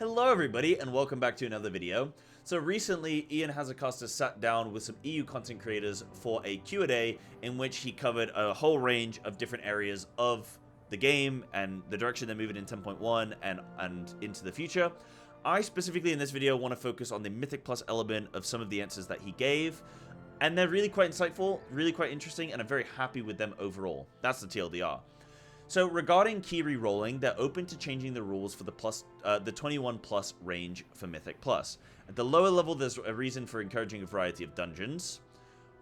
Hello everybody and welcome back to another video. So recently Ian Hazacasta sat down with some EU content creators for a Q&A in which he covered a whole range of different areas of the game and the direction they're moving in 10.1 and into the future. I specifically in this video want to focus on the Mythic Plus element of some of the answers that he gave, and they're really quite insightful, really quite interesting, and I'm very happy with them overall. That's the TLDR. So regarding key re-rolling, they're open to changing the rules for the 21 plus range for Mythic Plus. At the lower level, there's a reason for encouraging a variety of dungeons.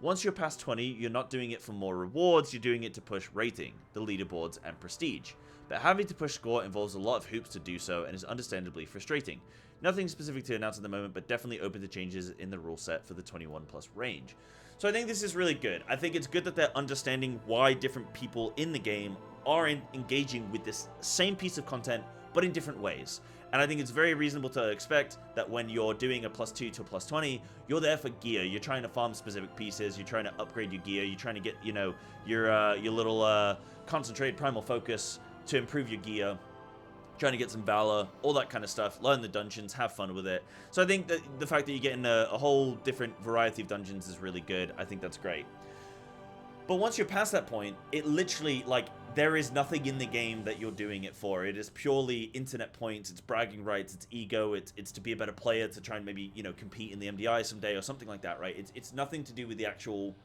Once you're past 20, you're not doing it for more rewards, you're doing it to push rating, the leaderboards, and prestige. But having to push score involves a lot of hoops to do so and is understandably frustrating. Nothing specific to announce at the moment, but definitely open to changes in the rule set for the 21 plus range. So I think this is really good. I think it's good that they're understanding why different people in the game are engaging with this same piece of content, but in different ways. And I think it's very reasonable to expect that when you're doing a +2 to a +20, you're there for gear. You're trying to farm specific pieces. You're trying to upgrade your gear. You're trying to get, you know, your little concentrated primal focus to improve your gear. Trying to get some valor, all that kind of stuff. Learn the dungeons, have fun with it. So I think that the fact that you're getting a whole different variety of dungeons is really good. I think that's great. But once you're past that point, it literally, like, there is nothing in the game that you're doing it for. It is purely internet points, it's bragging rights, it's ego, it's to be a better player, to try and maybe, you know, compete in the MDI someday or something like that, right? It's nothing to do with the actual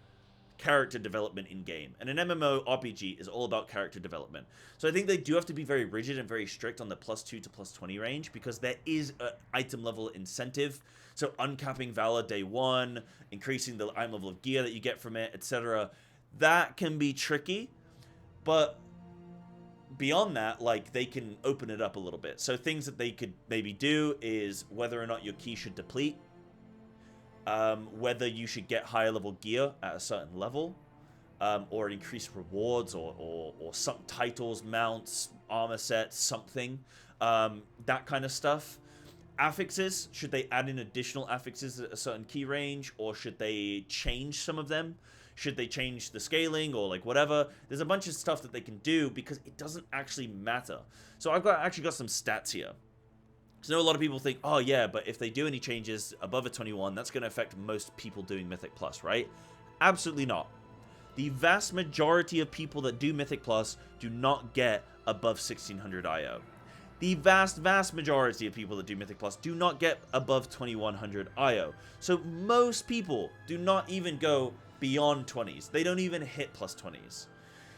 character development in game. And an MMO RPG is all about character development. So I think they do have to be very rigid and very strict on the +2 to +20 range, because there is an item level incentive. So uncapping valor day one, increasing the item level of gear that you get from it, etc. That can be tricky, but beyond that, like, they can open it up a little bit. So things that they could maybe do is whether or not your key should deplete, whether you should get higher level gear at a certain level, or increase rewards, or some titles, mounts, armor sets, something, that kind of stuff. Affixes, should they add in additional affixes at a certain key range, or should they change some of them? Should they change the scaling, or like whatever? There's a bunch of stuff that they can do because it doesn't actually matter. So I've actually got some stats here. So I know a lot of people think, oh yeah, but if they do any changes above a 21, that's going to affect most people doing Mythic Plus, right? Absolutely not. The vast majority of people that do Mythic Plus do not get above 1600 IO. The vast majority of people that do Mythic Plus do not get above 2100 IO. So most people do not even go beyond 20s. They don't even hit +20s.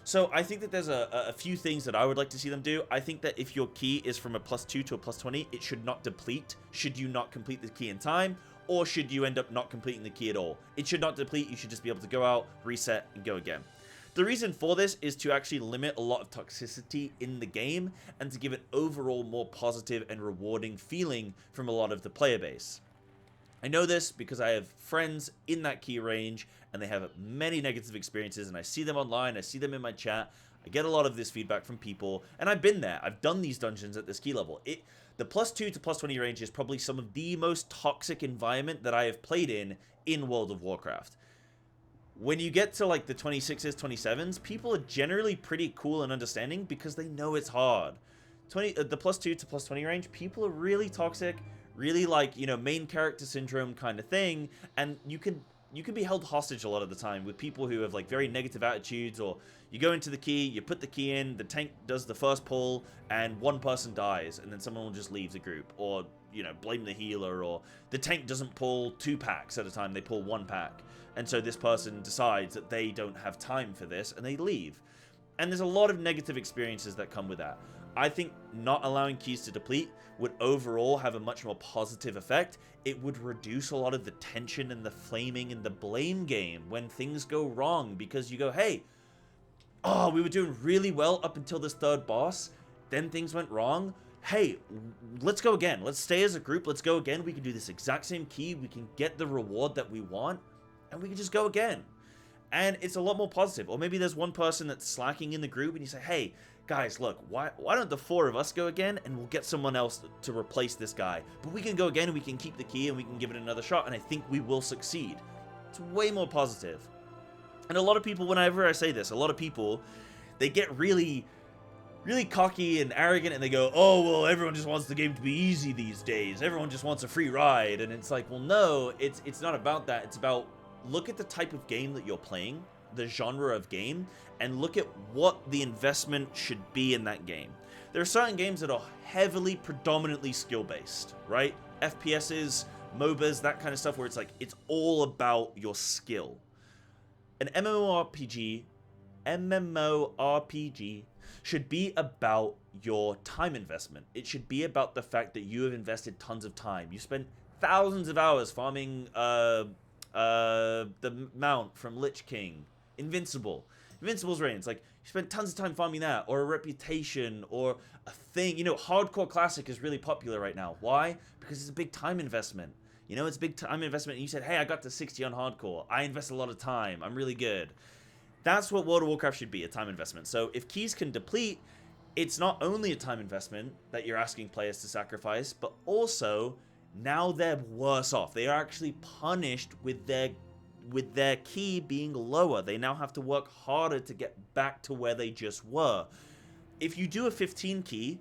So I think that there's a few things that I would like to see them do. I think that if your key is from a +2 to a +20, it should not deplete should you not complete the key in time, or should you end up not completing the key at all. It should not deplete. You should just be able to go out, reset, and go again. The reason for this is to actually limit a lot of toxicity in the game and to give an overall more positive and rewarding feeling from a lot of the player base. I know this because I have friends in that key range and they have many negative experiences, and I see them online, I see them in my chat, I get a lot of this feedback from people, and I've been there. I've done these dungeons at this key level. The +2 to +20 range is probably some of the most toxic environment that I have played in World of Warcraft. When you get to like the 26s, 27s, people are generally pretty cool and understanding because they know it's hard. The +2 to +20 range, people are really toxic, really, like, you know, main character syndrome kind of thing, and you can be held hostage a lot of the time with people who have like very negative attitudes. Or you go into the key, you put the key in, the tank does the first pull, and one person dies, and then someone will just leave the group, or, you know, blame the healer, or the tank doesn't pull 2 packs at a time, they pull 1 pack, and so this person decides that they don't have time for this and they leave. And there's a lot of negative experiences that come with that. I think not allowing keys to deplete would overall have a much more positive effect. It would reduce a lot of the tension and the flaming and the blame game when things go wrong, because you go, hey, oh, we were doing really well up until this 3rd boss, then things went wrong. Hey, let's go again. Let's stay as a group. Let's go again. We can do this exact same key. We can get the reward that we want, and we can just go again. And it's a lot more positive. Or maybe there's one person that's slacking in the group, and you say, hey, guys, look, why don't the 4 of us go again, and we'll get someone else to replace this guy. But we can go again, and we can keep the key, and we can give it another shot, and I think we will succeed. It's way more positive. And a lot of people, whenever I say this, a lot of people, they get really really cocky and arrogant, and they go, oh, well, everyone just wants the game to be easy these days. Everyone just wants a free ride. And it's like, well, no, it's not about that. It's about, look at the type of game that you're playing, the genre of game, and look at what the investment should be in that game. There are certain games that are heavily, predominantly skill-based, right? FPSs, MOBAs, that kind of stuff, where it's like, it's all about your skill. An MMORPG should be about your time investment. It should be about the fact that you have invested tons of time. You spent thousands of hours farming the mount from Lich King, Invincible's Reign. It's like, you spent tons of time farming that, or a reputation, or a thing. You know, Hardcore Classic is really popular right now. Why? Because it's a big time investment. You know, it's a big time investment, and you said, hey, I got to 60 on Hardcore. I invest a lot of time. I'm really good. That's what World of Warcraft should be, a time investment. So if keys can deplete, it's not only a time investment that you're asking players to sacrifice, but also now they're worse off. They are actually punished with their key being lower. They now have to work harder to get back to where they just were. If you do a 15 key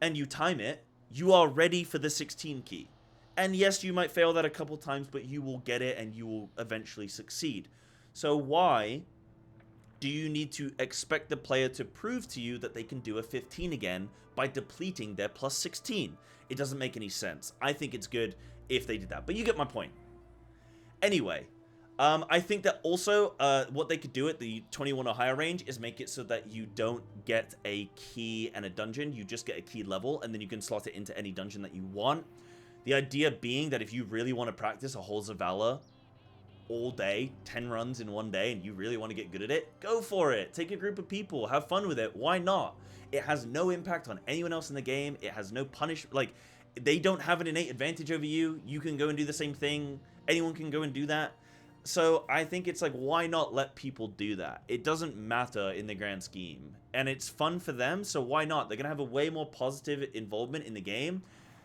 and you time it, you are ready for the 16 key. And yes, you might fail that a couple times, but you will get it and you will eventually succeed. So why do you need to expect the player to prove to you that they can do a 15 again by depleting their plus 16? It doesn't make any sense. I think it's good if they did that, but you get my point. Anyway, I think that also what they could do at the 21 or higher range is make it so that you don't get a key and a dungeon. You just get a key level, and then you can slot it into any dungeon that you want. The idea being that if you really want to practice a Halls of Valor all day, 10 runs in one day, and you really want to get good at it, go for it. Take a group of people, have fun with it. Why not? It has no impact on anyone else in the game. It has no like, they don't have an innate advantage over you. You can go and do the same thing. Anyone can go and do that. So I think it's like, why not let people do that? It doesn't matter in the grand scheme, and it's fun for them, so why not? They're gonna have a way more positive involvement in the game.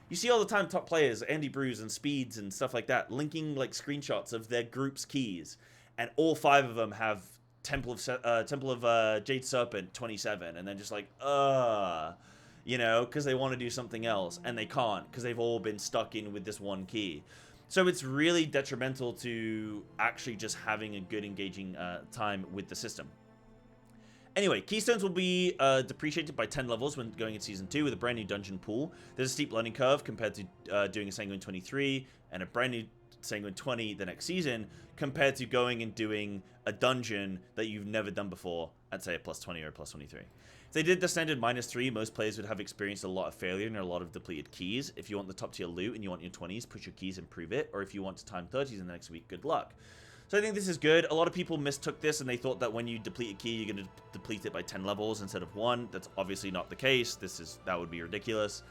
You see all the time top players, Andy Brews and Speeds and stuff like that, linking like screenshots of their group's keys, and all 5 of them have Temple of Jade Serpent 27, and then just like, you know, because they want to do something else, and they can't, because they've all been stuck in with this one key. So it's really detrimental to actually just having a good engaging time with the system. Anyway, Keystones will be depreciated by 10 levels when going in Season 2 with a brand new dungeon pool. There's a steep learning curve compared to doing a Sanguine 23 and a brand new Sanguine 20 the next season, compared to going and doing a dungeon that you've never done before at, say, a plus 20 or a plus 23. If they did the standard -3, most players would have experienced a lot of failure and a lot of depleted keys. If you want the top tier loot and you want your 20s, push your keys and prove it. Or if you want to time 30s in the next week, good luck. So I think this is good. A lot of people mistook this and they thought that when you deplete a key, you're going to deplete it by 10 levels instead of 1. That's obviously not the case. That would be ridiculous.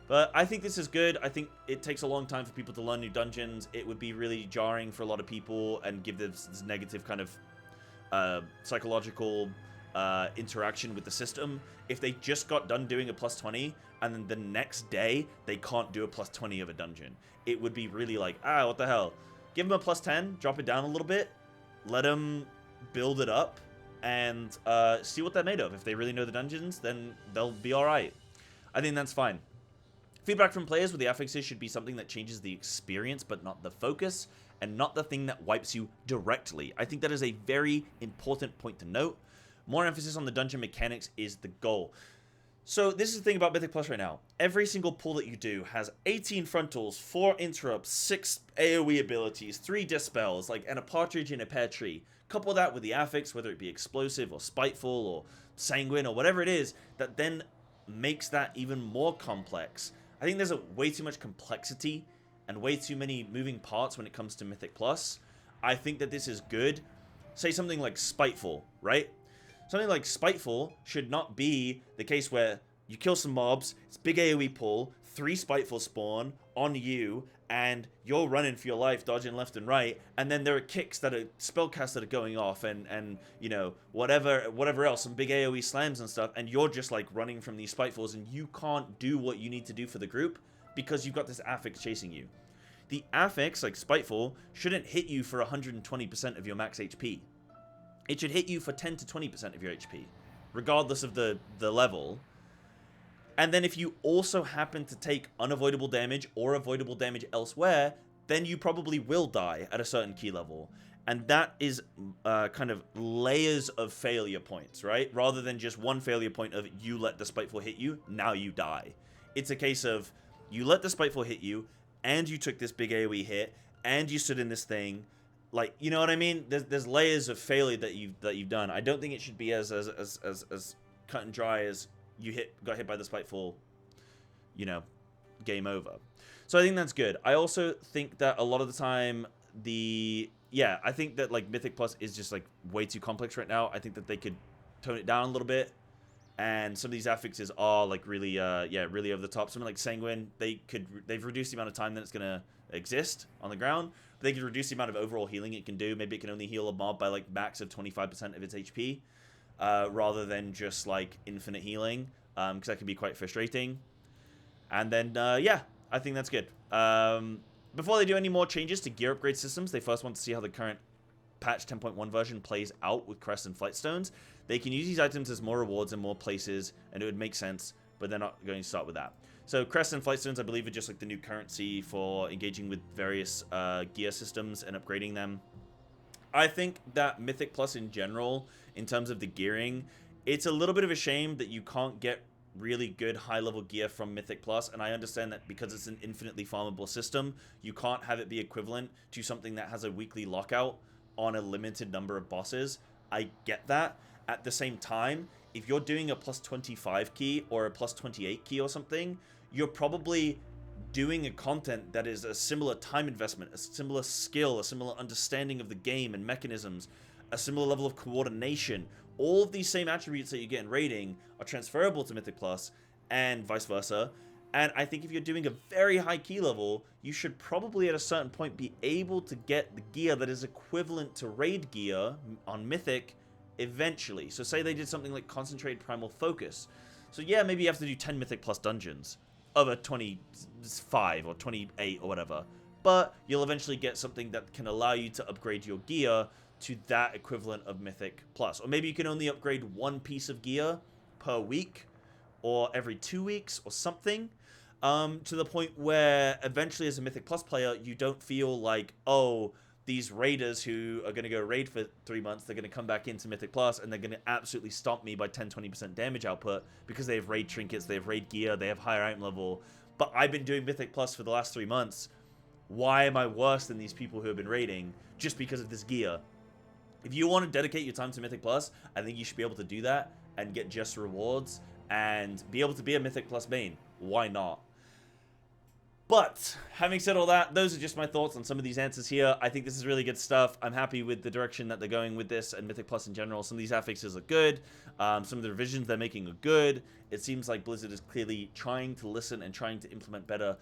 But I think this is good. I think it takes a long time for people to learn new dungeons. It would be really jarring for a lot of people and give this negative kind of psychological interaction with the system. If they just got done doing a plus 20 and then the next day they can't do a plus 20 of a dungeon, it would be really like, what the hell? Give them a plus 10, drop it down a little bit, let them build it up, and see what they're made of. If they really know the dungeons, then they'll be alright. I think that's fine. Feedback from players with the affixes should be something that changes the experience, but not the focus, and not the thing that wipes you directly. I think that is a very important point to note. More emphasis on the dungeon mechanics is the goal. So this is the thing about Mythic Plus right now. Every single pull that you do has 18 frontals, 4 interrupts, 6 AoE abilities, 3 dispels, and a partridge in a pear tree. Couple that with the affix, whether it be explosive or spiteful or sanguine or whatever it is, that then makes that even more complex. I think there's way too much complexity and way too many moving parts when it comes to Mythic Plus. I think that this is good. Say something like Spiteful, right? Something like Spiteful should not be the case where you kill some mobs, it's big AoE pull, 3 Spiteful spawn on you, and you're running for your life, dodging left and right, and then there are kicks that are spellcasts that are going off, and you know, whatever else, some big AoE slams and stuff, and you're just like running from these Spitefuls, and you can't do what you need to do for the group because you've got this affix chasing you. The affix, like Spiteful, shouldn't hit you for 120% of your max HP. It should hit you for 10 to 20% of your HP, regardless of the level. And then if you also happen to take unavoidable damage or avoidable damage elsewhere, then you probably will die at a certain key level. And that is kind of layers of failure points, right? Rather than just one failure point of you let the Spiteful hit you, now you die. It's a case of you let the Spiteful hit you, and you took this big AoE hit, and you stood in this thing. Like, you know what I mean? There's layers of failure that you've done. I don't think it should be as cut and dry as you got hit by the Spiteful, you know, game over. So I think that's good. I also think that a lot of the time I think that like Mythic Plus is just like way too complex right now. I think that they could tone it down a little bit. And some of these affixes are like really really over the top. Something like Sanguine, they've reduced the amount of time that it's gonna exist on the ground. But they could reduce the amount of overall healing it can do. Maybe it can only heal a mob by like max of 25% of its HP, rather than just like infinite healing, because that can be quite frustrating. And then I think that's good. Before they do any more changes to gear upgrade systems, they first want to see how the current patch 10.1 version plays out with crests and flight stones. They can use these items as more rewards in more places, and it would make sense, but they're not going to start with that. So crests and flight stones, I believe, are just like the new currency for engaging with various gear systems and upgrading them. I think that Mythic Plus in general, in terms of the gearing, it's a little bit of a shame that you can't get really good high-level gear from Mythic Plus, and I understand that because it's an infinitely farmable system, you can't have it be equivalent to something that has a weekly lockout on a limited number of bosses. I get that. At the same time, if you're doing a plus 25 key or a plus 28 key or something, you're probably doing a content that is a similar time investment, a similar skill, a similar understanding of the game and mechanisms, a similar level of coordination. All of these same attributes that you get in raiding are transferable to Mythic Plus, and vice versa. And I think if you're doing a very high key level, you should probably at a certain point be able to get the gear that is equivalent to raid gear on Mythic eventually. So say they did something like Concentrated Primal Focus. So yeah, maybe you have to do 10 Mythic Plus dungeons of a 25 or 28 or whatever. But you'll eventually get something that can allow you to upgrade your gear to that equivalent of Mythic Plus. Or maybe you can only upgrade one piece of gear per week or every 2 weeks or something, to the point where eventually as a Mythic Plus player, you don't feel like, oh, these raiders who are going to go raid for 3 months, they're going to come back into Mythic Plus and they're going to absolutely stomp me by 10-20% damage output because they have raid trinkets, they have raid gear, they have higher item level. But I've been doing Mythic Plus for the last 3 months. Why am I worse than these people who have been raiding just because of this gear? If you want to dedicate your time to Mythic Plus, I think you should be able to do that and get just rewards and be able to be a Mythic Plus main. Why not? But having said all that, those are just my thoughts on some of these answers here. I think this is really good stuff. I'm happy with the direction that they're going with this and Mythic Plus in general. Some of these affixes are good. Some of the revisions they're making are good. It seems like Blizzard is clearly trying to listen and trying to implement better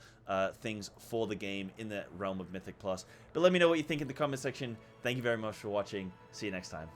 things for the game in the realm of Mythic Plus. But let me know what you think in the comment section. Thank you very much for watching. See you next time.